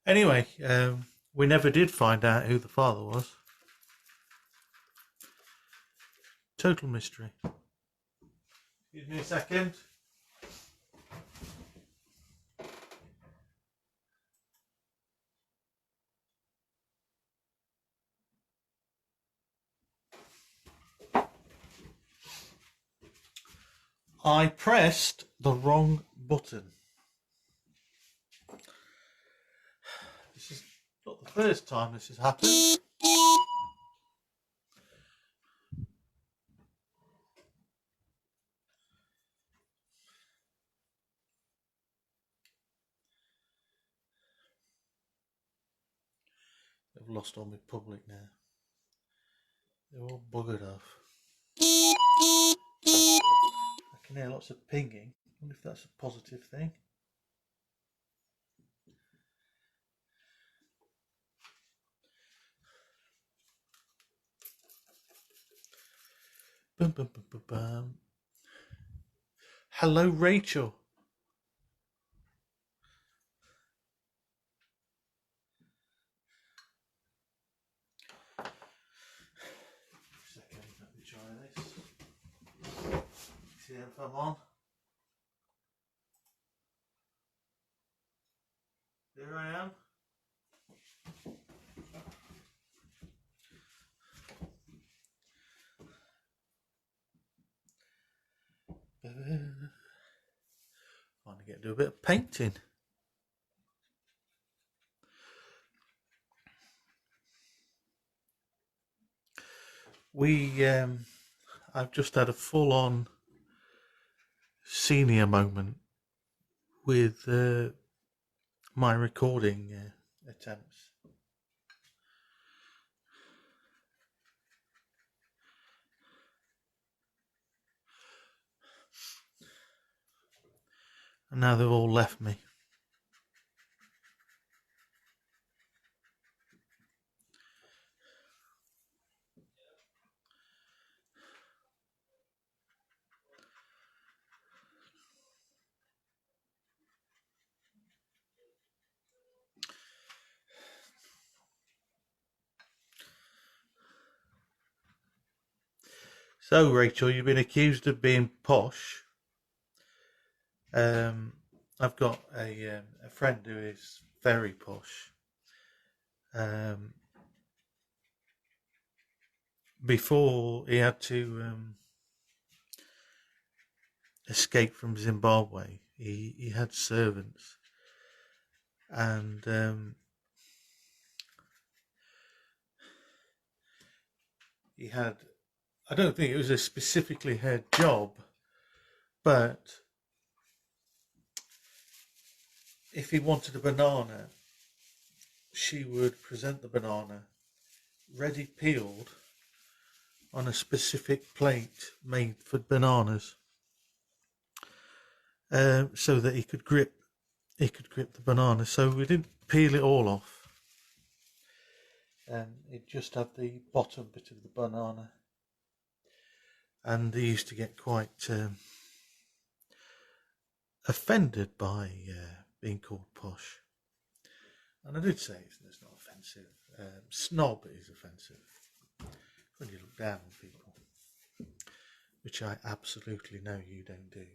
Anyway, we never did find out who the father was. Total mystery. Give me a second. I pressed the wrong button. This is not the first time this has happened. I've lost all my public now. They're all buggered off. I can hear lots of pinging. I wonder if that's a positive thing. Bum, bum, bum, bum, bum. Hello, Rachel. Second, let me try this. See if I'm on. Here I am. Finally get to do a bit of painting. I've just had a full-on senior moment with my recording attempts. And now they've all left me. So, Rachel, you've been accused of being posh. I've got a friend who is very posh. Before he had to escape from Zimbabwe, he had servants, and he had, I don't think it was a specifically her job, but if he wanted a banana, she would present the banana ready peeled on a specific plate made for bananas, so that he could grip the banana. So we didn't peel it all off, and it just had the bottom bit of the banana. And he used to get quite offended by being called posh. And I did say it's not offensive. Snob is offensive when you look down on people, which I absolutely know you don't do.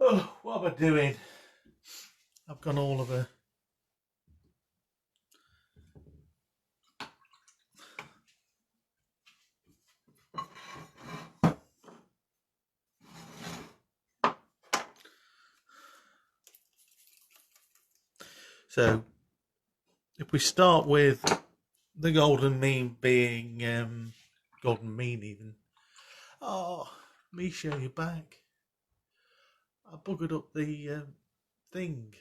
Oh, what am I doing? I've gone all of a... So, if we start with the golden mean being... golden mean even. Oh, Misha, you're back. I buggered up the thing.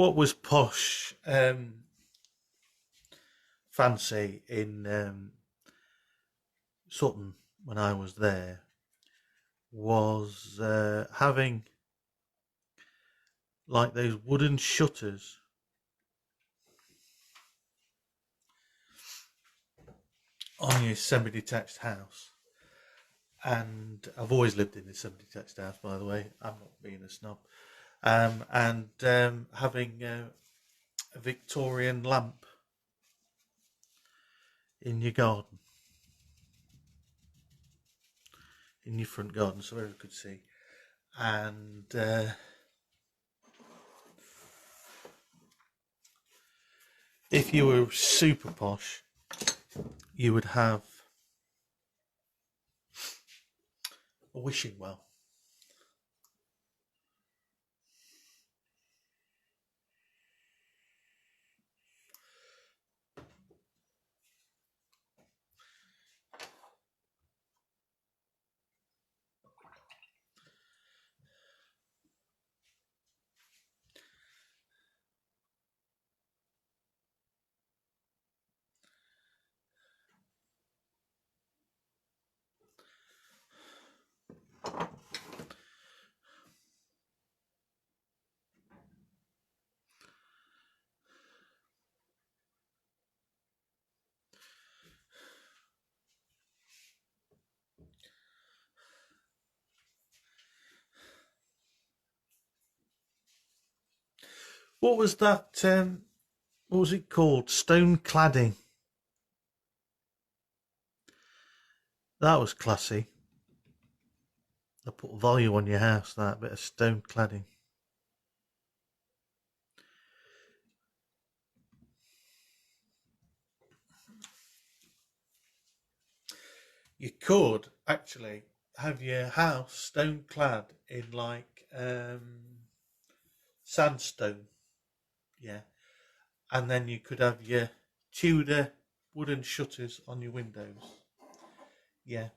what was posh, fancy in Sutton when I was there was having like those wooden shutters on your semi-detached house. And I've always lived in a semi-detached house, by the way. I'm not being a snob. And having a Victorian lamp in your garden, in your front garden, so everyone could see. And if you were super posh, you would have a wishing well. What was that? What was it called? Stone cladding. That was classy. I put value on your house, that bit of stone cladding. You could actually have your house stone clad in like sandstone, yeah, and then you could have your Tudor wooden shutters on your windows, yeah.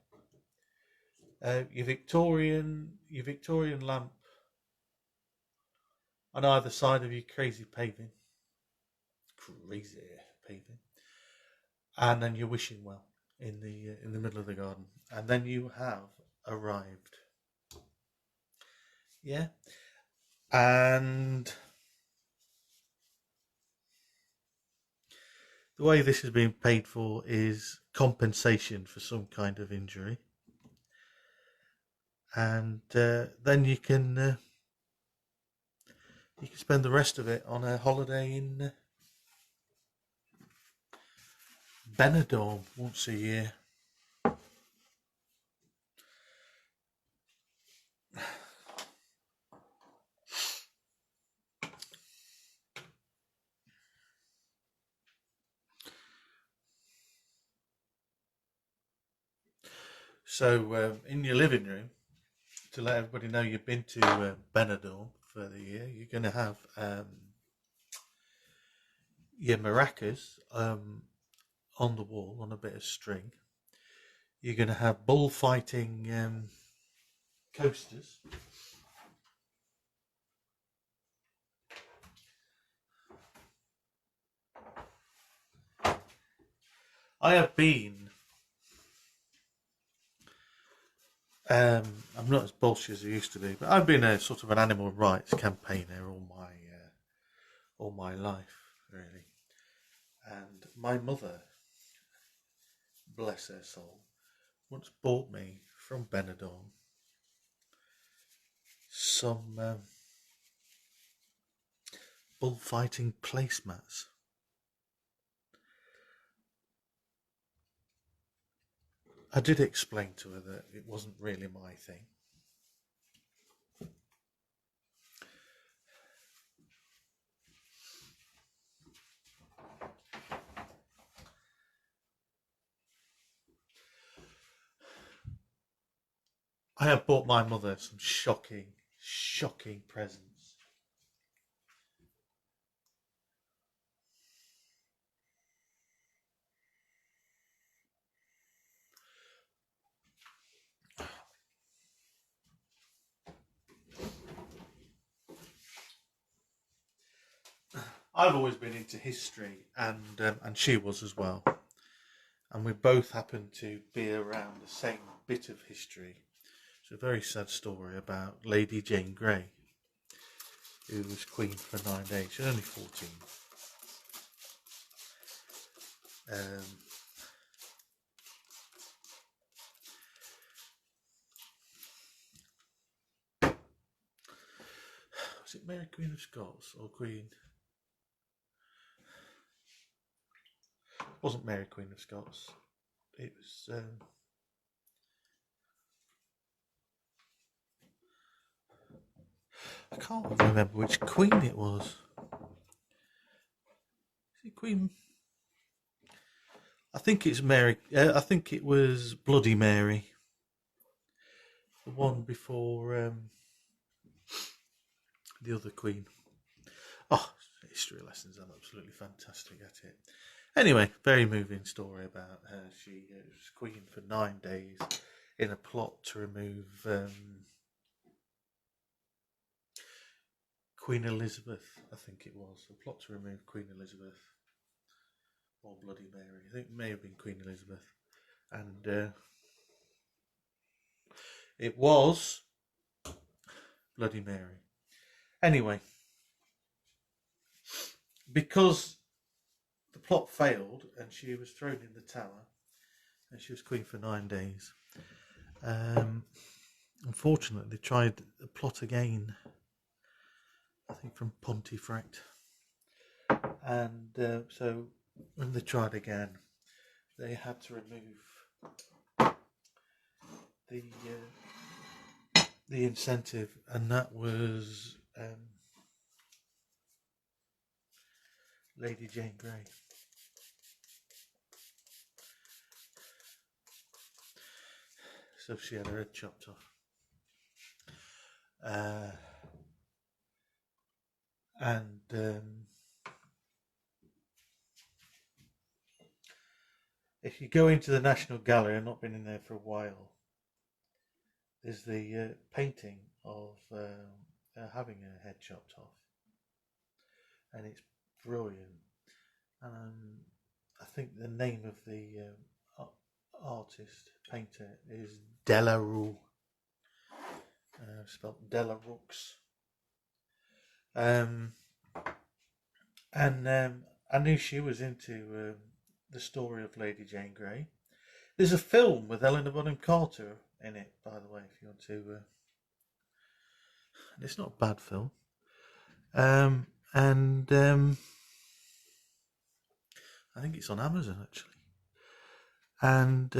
Your Victorian lamp on either side of your crazy paving, and then your wishing well in the middle of the garden, and then you have arrived, yeah. And the way this is being paid for is compensation for some kind of injury, and then you can spend the rest of it on a holiday in Benidorm once a year. So in your living room, to let everybody know you've been to Benidorm for the year, you're going to have your maracas on the wall on a bit of string. You're going to have bullfighting coasters. I have been. I'm not as bullshit as I used to be, but I've been a sort of an animal rights campaigner all my life, really. And my mother, bless her soul, once bought me from Benidorm some bullfighting placemats. I did explain to her that it wasn't really my thing. I have bought my mother some shocking presents. I've always been into history, and she was as well. And we both happened to be around the same bit of history. It's a very sad story about Lady Jane Grey, who was queen for 9 days. She was only 14. Was it Mary Queen of Scots or Queen? It wasn't Mary Queen of Scots. It was. I can't remember which queen it was. Is it Queen? I think it's Mary. I think it was Bloody Mary. The one before the other queen. Oh, history lessons. I'm absolutely fantastic at it. Anyway, very moving story about her. She was queen for 9 days in a plot to remove Queen Elizabeth, I think it was. A plot to remove Queen Elizabeth. Or Bloody Mary. I think it may have been Queen Elizabeth. And it was Bloody Mary. Anyway, because the plot failed and she was thrown in the tower and she was queen for 9 days, unfortunately they tried the plot again, I think from Pontefract. And so when they tried again, they had to remove the incentive, and that was Lady Jane Grey. So she had her head chopped off. If you go into the National Gallery, I've not been in there for a while, there's the painting of having her head chopped off. And it's brilliant. And I think the name of the artist, painter, is Delarue. Spelled Delarux. I knew she was into the story of Lady Jane Grey. There's a film with Helena Bonham Carter in it, by the way, if you want to. And it's not a bad film. I think it's on Amazon actually. And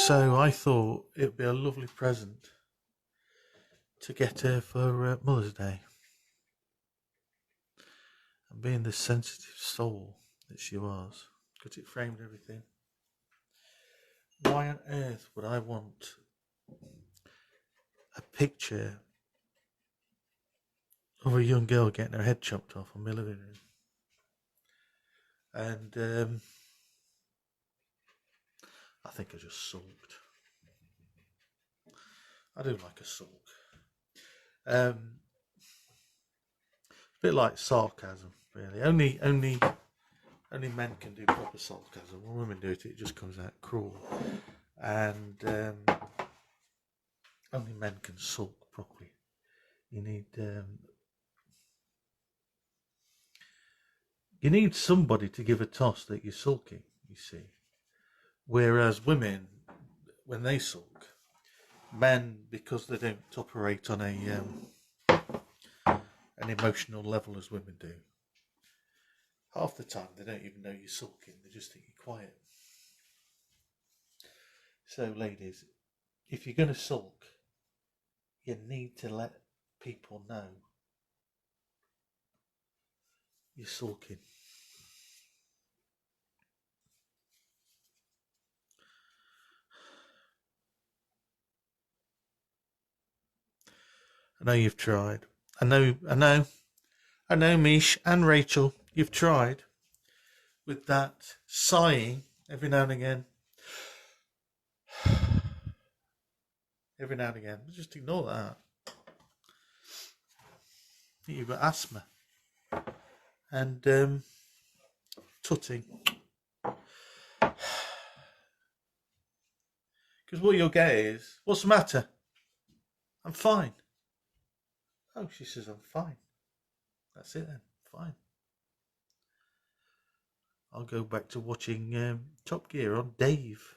so I thought it would be a lovely present to get her for Mother's Day. And being the sensitive soul that she was, because it framed everything. Why on earth would I want a picture of a young girl getting her head chopped off on my living room? And I think I just sulked. I do like a sulk. A bit like sarcasm, really. Only men can do proper sarcasm. When women do it, it just comes out cruel. And only men can sulk properly. You need somebody to give a toss that you're sulking, you see. Whereas women, when they sulk, men, because they don't operate on an emotional level as women do, half the time they don't even know you're sulking, they just think you're quiet. So ladies, if you're going to sulk, you need to let people know you're sulking. I know you've tried. I know, Mish and Rachel, you've tried with that sighing every now and again. Every now and again. Just ignore that. I think you've got asthma. and tutting. Because what you'll get is, what's the matter? I'm fine. Oh, she says, I'm fine. That's it then, fine. I'll go back to watching Top Gear on Dave.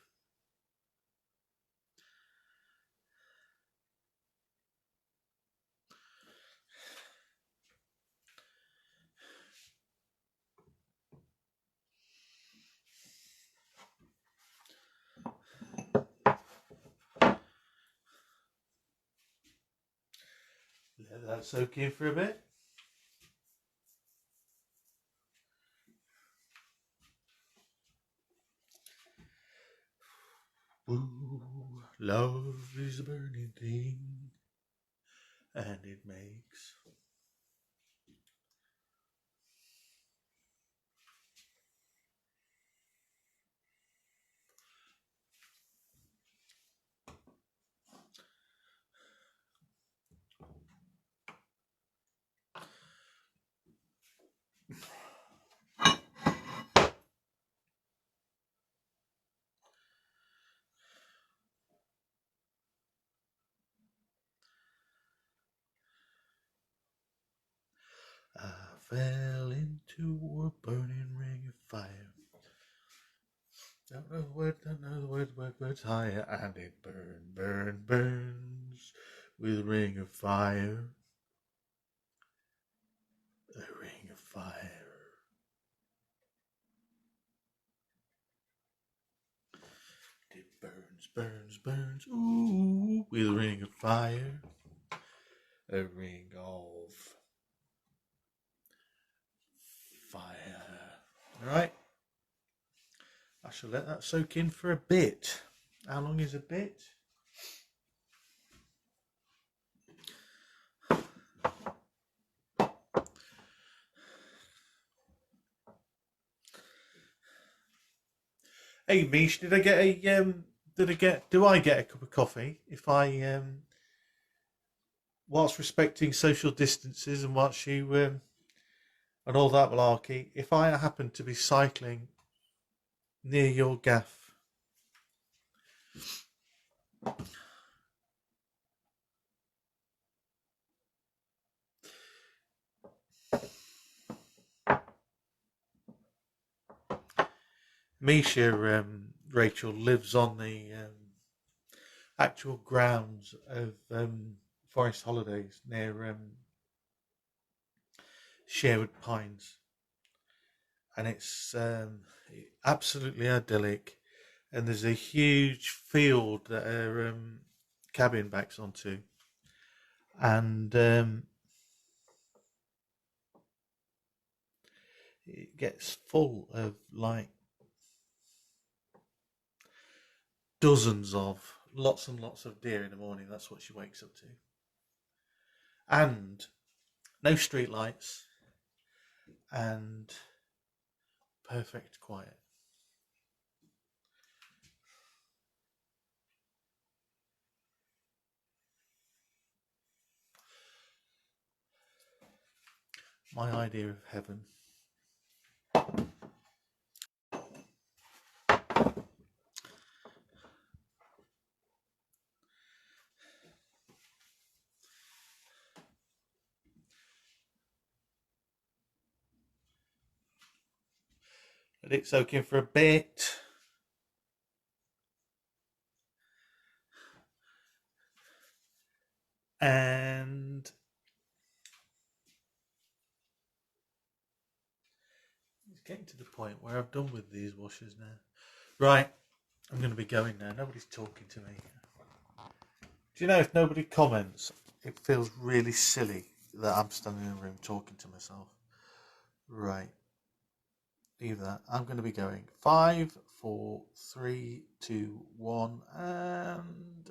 Let that soak in for a bit. Ooh, love is a burning thing, and it makes I fell into a burning ring of fire. Don't know the words higher, and it burns with a ring of fire. A ring of fire. It burns, ooh, with a ring of fire. A ring of fire. Alright. I shall let that soak in for a bit. How long is a bit? Hey Mish, do I get a cup of coffee if I whilst respecting social distances and whilst you and all that malarkey, if I happen to be cycling near your gaff? Misha, Rachel, lives on the actual grounds of Forest Holidays near Sherwood Pines, and it's absolutely idyllic. And there's a huge field that her cabin backs onto, and it gets full of like dozens of lots and lots of deer in the morning. That's what she wakes up to, and no street lights, and perfect quiet. My idea of heaven. Let it soak in for a bit. And it's getting to the point where I've done with these washers now. Right, I'm going to be going now. Nobody's talking to me. Do you know, if nobody comments, it feels really silly that I'm standing in a room talking to myself. Right, leave that. I'm going to be going. 5, 4, 3, 2, 1, and